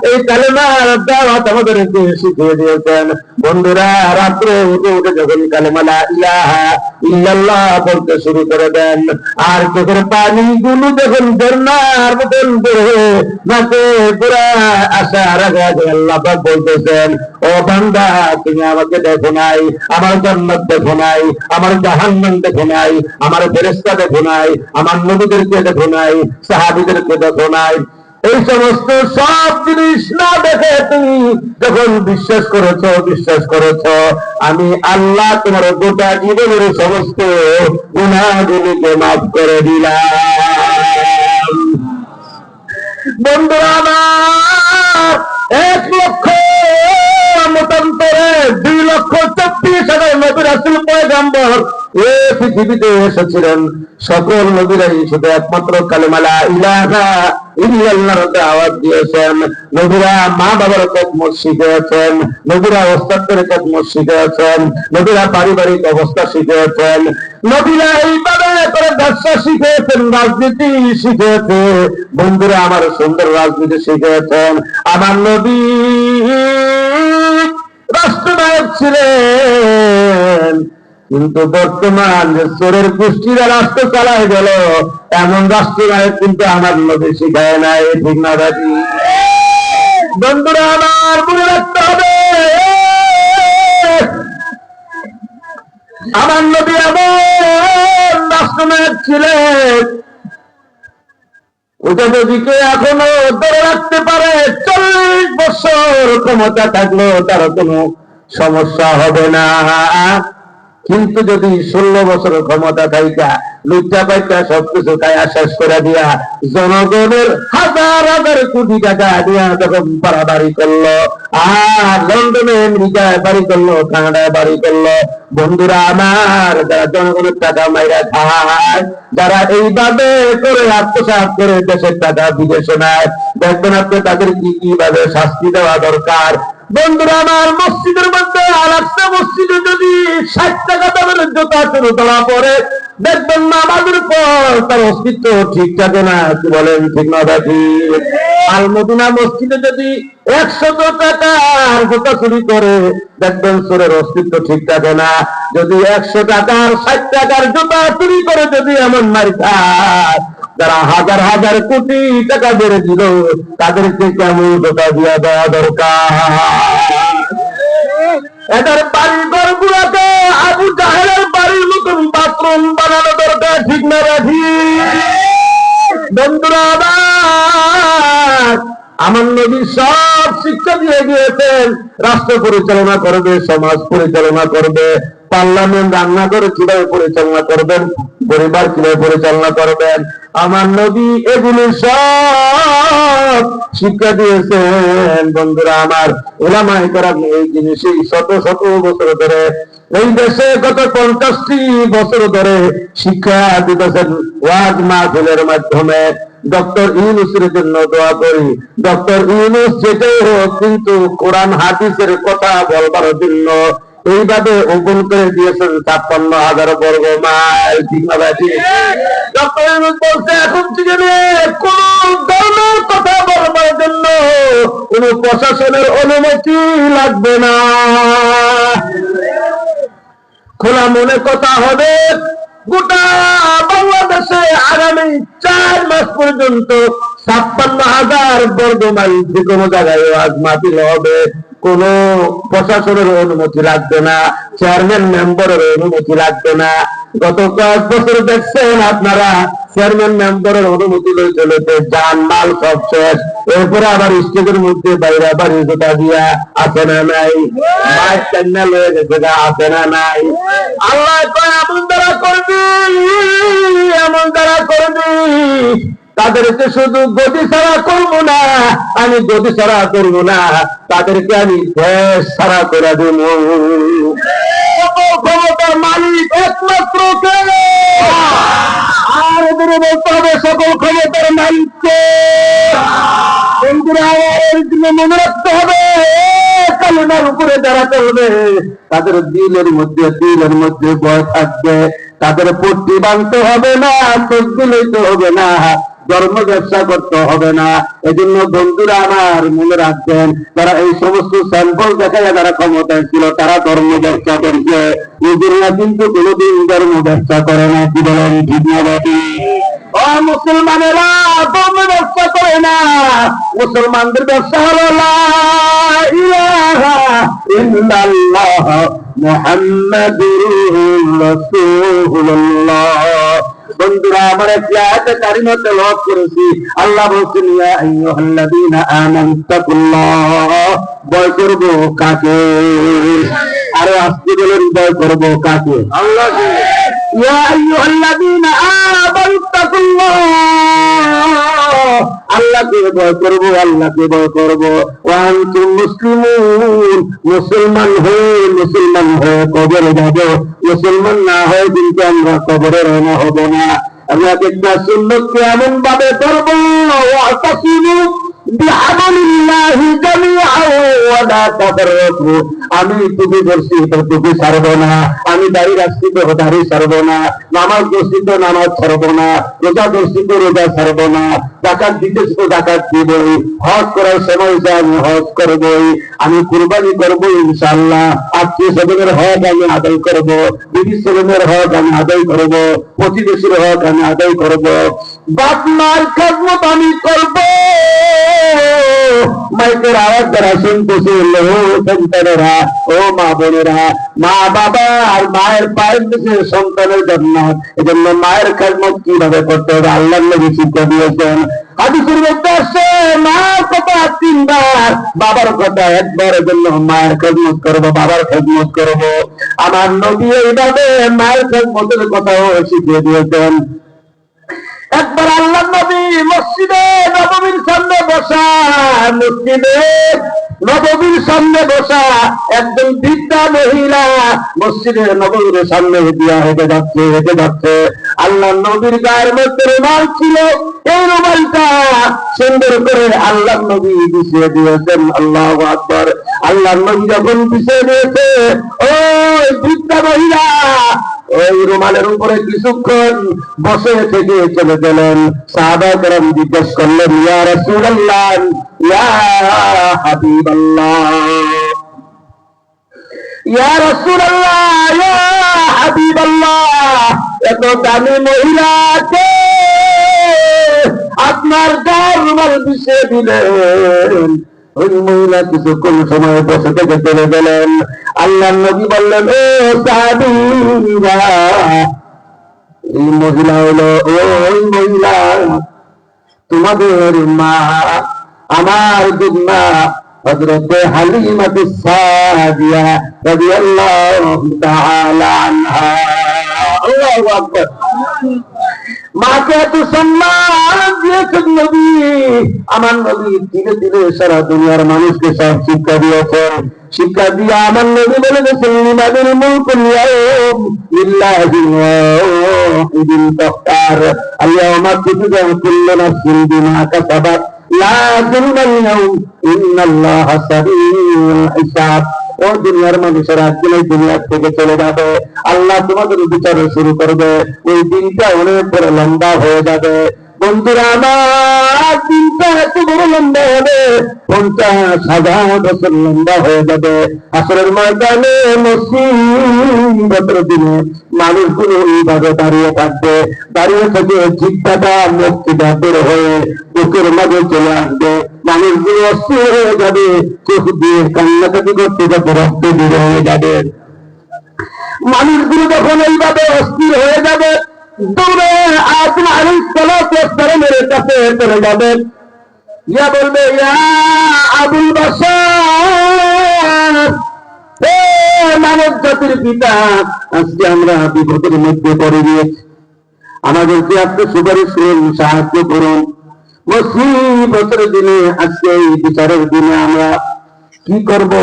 এই কালেমার দাওয়াত আমাদেরকে শিখিয়ে দিয়েছেন। বন্ধুরা, রাত্রে উঠে উঠে যখন কালেমা লা ইলাহা ইল্লাল্লাহ বলতে শুরু করে দেন, আর চোখের পানিগুলো যখন ঝর্ণার মতন বের নাকে পুরা আসার আগে আগে আল্লাহ পাক বলতেছেন, ও বান্দা, তুমি আমাকে দেখো নাই, আমার জান্নাত দেখো নাই, আমার জাহান্নাম দেখো নাই, আমার ফেরেশতা দেখো নাই, আমার নবীদেরকে দেখো নাই, সাহাবীদেরকে দেখো নাই। এই সমস্ত সব জিনিস না দেখে তুমি যখন বিশ্বাস করেছো আমি আল্লাহ তোমার গোটা জীবনের সমস্ত গুনাহগুলিকে মাফ করে দিলাম। বন্ধুরা আমার, 1,00,000 মতান্তরে 2,40,000 নবী রাসূল পয়গম্বর এই পৃথিবীতে এসেছিলেন। সকল নবীরাই শুধু একমাত্র কালেমা লা ইলাহা ইল্লাল্লাহর দাওয়াত দিয়েছেন। নবীরা মা বাবার খেদমত শিখিয়েছেন, নবীরা ওস্তাদের খেদমত শিখিয়েছেন, নবীরা পারিবারিক অবস্থা শিখিয়েছেন, নবীরা এইভাবে করে ব্যবসা শিখিয়েছেন, রাজনীতি শিখিয়েছে। বন্ধুরা আমার, সুন্দর রাজনীতি শিখিয়েছেন। আমার নবী রাষ্ট্রনায়ক ছিলেন, কিন্তু বর্তমান যে চোরের গোষ্ঠীরা রাষ্ট্র চালায় গেল, এমন রাষ্ট্রনায়ক কিন্তু আমার নবী শিখায় নাই। ঠিক না দাদি? বন্ধুরা আমার, মনে রাখতে হবে, আমার নবী এমন রাষ্ট্রনায়ক ছিলেন, ওটা নদীকে এখনো ধরে রাখতে পারে। 40 বছর ক্ষমতা থাকলেও তার কোনো সমস্যা হবে না। কিন্তু যদি 16 বছর ক্ষমতা থাইকা লুচ্চা পাইটা সবকিছু কায়া শেষ করে দিয়া জনগণের হাজার হাজার কোটি টাকা দিয়া যখন বাড়াবাড়ি করলো, আর লন্ডনে আমেরিকায় বাড়ি করলো, কানাডায় বাড়ি করলো, বন্ধুরা আমার, যারা জনগণের টাকা মাইরা খায়, যারা এইভাবে করে আত্মসাৎ করে দেশের টাকা বিদেশে নেয়, দেখবেন আপনি তাদের কি কিভাবে শাস্তি দেওয়া দরকার। বন্ধুরা আমার, মসজিদের মধ্যে আলাদা মসজিদে যদি 60 টাকা দামের জুতা শুরু করা পরে, দেখবেন নামাজের পর তার অস্তিত্ব ঠিক থাকে না। কি বলেন? ঠিক না দাদি? আল মদিনা মসজিদে যদি 100 টাকার জুতা চুরি করে, দেখবেন চোরের অস্তিত্ব ঠিক থাকে না। যদি 100 টাকার 60 টাকার জুতা চুরি করে যদি এমন মারি খায়, যারা হাজার হাজার কোটি টাকা বেড়ে দিল, তাদেরকে কেমন জোতা দিয়া দেওয়া দরকার। এদের বাড়ি ঘর গুলাকে আবু জাহেলের বাড়ির মতন বাথরুম বানানো দরকার। ঠিক না রাখি? বন্ধুরা আমার নবী সব শিক্ষা দিয়ে গিয়েছেন। রাষ্ট্র পরিচালনা করবে, সমাজ পরিচালনা করবে, পার্লামেন্ট রান্না করে কিভাবে পরিচালনা করবেন, পরিবার কিভাবে পরিচালনা করবেন, আমার নবী এগুলি সব শিক্ষা দিয়েছেন। বন্ধুরা আমার, ওলামায়ে কেরাম এই জিনিসই শত শত বছর ধরে এই দেশে গত 50টি বছর ধরে শিক্ষা দিতেছেন ওয়াজ মাহফিলের মাধ্যমে। ডক্টর ইউনূসের জন্য দোয়া করি। ডক্টর ইউনূস যেটাই হোক, কিন্তু কোরআন হাদিসের কথা বলবার জন্য এইভাবে ওপেন করে দিয়েছেন 56,000 বর্গ মাইল। ঠিক না ভাই? ডক্টর ইউনূস বলছে, এখন থেকে কোন ধর্মের কথা বলবার জন্য কোন প্রশাসনের অনুমতি লাগবে না, খোলা মনে কথা হবে। গোটা বাংলাদেশে আগামী 4 মাস পর্যন্ত 56,000 বর্গ মাইল যে কোনো জায়গায় ওয়াজ মাহফিল হবে। কোন প্রশাসনের অনুমতি লাগবে না, চেয়ারম্যান মেম্বারের অনুমতি লাগবে না। গত কয়েক বছর দেখছেন আপনারা, চেয়ারম্যান মেম্বারের অনুমতি লইতে লইতে জান মাল সব শেষ। এরপরে আবার স্টেজের মধ্যে বাইরে বাড়ি জোটা দিয়া আছে না নাই, মাইক টান্না লয়ে গেছে আছে না নাই। আল্লাহ কয়, এমন দ্বারা করবি, এমন দ্বারা করবি, তাদেরকে শুধু গদি ছাড়া করবো না, আমি গদি ছাড়া করবো না, তাদেরকে আমি দেশ ছাড়া করে দেব। ক্ষমতার মালিক একমাত্র কে? আর এদের বলতে হবে সকল ক্ষমতার মালিককে। বন্ধুরা, মনে রাখতে হবে, কালিমার উপরে যারা চলবে তাদের দিলের মধ্যে ভয় থাকবে। তাদের পট্টি বাঁধতে হবে না, চোখ দিলেতে হবে না, ধর্ম ব্যবসা করতে হবে না। এজন্য বন্ধুরা আমার মনে রাখবেন, তারা এই সমস্ত স্যাম্পল দেখায় যারা ক্ষমতায় ছিল তারা ধর্ম ব্যবসা করছে, নিজেরা কিন্তু কোনোদিন ধর্ম ব্যবসা করে না। কি বলেন, ঠিক না বাকি? ও মুসলমানেরা, ধর্ম ব্যবসা করে না। মুসলমানদের ব্যবসা হলো লা ইলাহা ইল্লাল্লাহ মুহাম্মাদুর রাসূলুল্লাহ। বন্ধুরা আমার একটি আয়াতে কারিমা তেলাওয়াত করেছি। আল্লাহ বলছেন, ইয়া আইয়ুহাল্লাযীনা আমানু তাকুল্লাহ। ভয় করব কাকে? আরে আস্তে বলেন, ভয় করব কাকে? আল্লাহকে। ইয়া আইয়ুহাল্লাযীনা আমানু তাকুল্লাহ, আল্লাহকে ভয় করব, আল্লাহকে ভয় করব। ওয়া আনতুম মুসলিমুন, মুসলমান হয়ে কবরে যাব। মুসলমান না হয়ে কিন্তু আমরা কবরে রওনা হব না। আমরা একটা সুন্নতকে এমন ভাবে করব, ওয়াতাসিমু বিহাবলিল্লাহি জামিআন ওয়া লা তাফাররাকু। আমি টুপি ধরছি তো টুপি ছাড়বো না, আমি দাড়ি রাখছি তো দাড়ি ছাড়বো না, নামাজ ধরছি তো নামাজ ছাড়বো না, রোজা ধরছি তো রোজা ছাড়বো না, যাকাত দিতেছি তো যাকাত দিবই, হজ করার সময় যা আমি হজ করবই, আমি কুরবানি করবো ইনশাআল্লাহ, আত্মীয় স্বজনের হক আমি আদায় করব, বিবি ছেলেমেয়ের হক আমি আদায় করব, প্রতিবেশীর হক আমি আদায় করব, বাপ মার খেদমত আমি করব। মাইকের আওয়াজ দ্বারা শুনতেছি, ও সন্তানেরা, ও মা বোনেরা, মা বাবা আর মায়ের পায়ের নিচে সন্তানের জন্য। এজন্য মায়ের খেদমত কিভাবে করতে হবে আল্লাহর নবী শিক্ষা দিয়েছেন। হাদিসের মধ্যে আসছে, মার কথা 3 বার, বাবার কথা 1 বার। এজন্য মায়ের খেদমত করবো, বাবার খেদমত করবো। আমার নবী এইভাবে মায়ের খেদমতের কথাও শিখিয়ে দিয়েছেন। একবার আল্লাহ নবী মসজিদে নববীর সামনে বসা, মসজিদে নববীর সামনে বসা একজন বৃদ্ধা মহিলা মসজিদে নববীর সামনে হেঁটে যাচ্ছে। আল্লাহ নবীর গায়ের মধ্যে রুমাল ছিল, এই রুমালটা সুন্দর করে আল্লাহ নবী বিছিয়ে দিয়েছেন। আল্লাহু আকবার। আল্লাহ নবী যখন বিছিয়ে দিয়েছে, ওই বৃদ্ধা মহিলা ওই রুমালের উপরে কিছুক্ষণ বসে থেকে চলে গেলেন। সাহাবা কেরাম জিজ্ঞেস করলেন, ইয়া রাসূলুল্লাহ, ইয়া হাবিবাল্লাহ, ইয়া রাসূলুল্লাহ, ইয়া হাবিবাল্লাহ, এত দামি মহিলাকে আপনার গায়ের রুমাল বিছিয়ে দিলেন। ওই মহিলা কিছুক্ষণ সময় বসে থেকে চলে গেলেন। আল্লাহ নবী বললেন, ও সাহাবীরা, এই মহিলা হলো ওই মহিলা তোমাদের মা, আমার দুধমা হযরত হালিমাতুস সাদিয়া রাদিয়াল্লাহু তাআলা আনহা। আল্লাহু আকবার। মাকে এত সম্মান দিয়েছেন নবী। আমার নবী ধীরে ধীরে সারা দুনিয়ার মানুষকে সব শিক্ষা দিয়েছেন। শিক্ষা দিয়ে আমার নবী বলে গেছেন, লিমানিল মুলকুল ইয়াউম লিল্লাহি ওয়াহিদিল কাহ্হার। আল-ইয়াওমা তুজজা কুল্লু নাফসিন বিমা কাসাবাত লা যুলমাল ইয়াউম ইন্নাল্লাহা সারিউল হিসাব। ও দুনিয়ার মানুষেরা, একদিন এই দুনিয়া থেকে চলে যাবে, আল্লাহ তোমাদের বিচার শুরু করবে। ওই দিনটা অনেক বড় লম্বা হয়ে যাবে। বন্ধুরা আমার, দিনটা এত বড় লম্বা হবে, 50,000 বছর লম্বা হয়ে যাবে। আসরের ময়দানে মুসিবতের দিনে মানুষগুলো এইভাবে দাঁড়িয়ে থাকবে। দাঁড়িয়ে থেকে জিহ্বাটা মুক্তিটা বের হয়ে বুকের মাঝে চলে আসবে। মানুষগুলো অস্থির হয়ে যাবে, চোখ দিয়ে কান্নাকাটি করতে যাবে, রক্ত বের হয়ে যাবে। মানুষগুলো যখন এইভাবে অস্থির হয়ে যাবে, দৌড়ে আদম আলাইহিস সালামের কাছে চলে যাবে, ইয়া বলবে, ইয়া আবুল বাশার, হে মানব জাতির পিতা, আজকে আমরা বিপদের মধ্যে পড়ে গিয়েছি, আমাদেরকে আপনি সুপারিশ করুন, সাহায্য করুন। মুসিবতের দিনে, আজকে এই বিচারের দিনে আমরা কি করবো?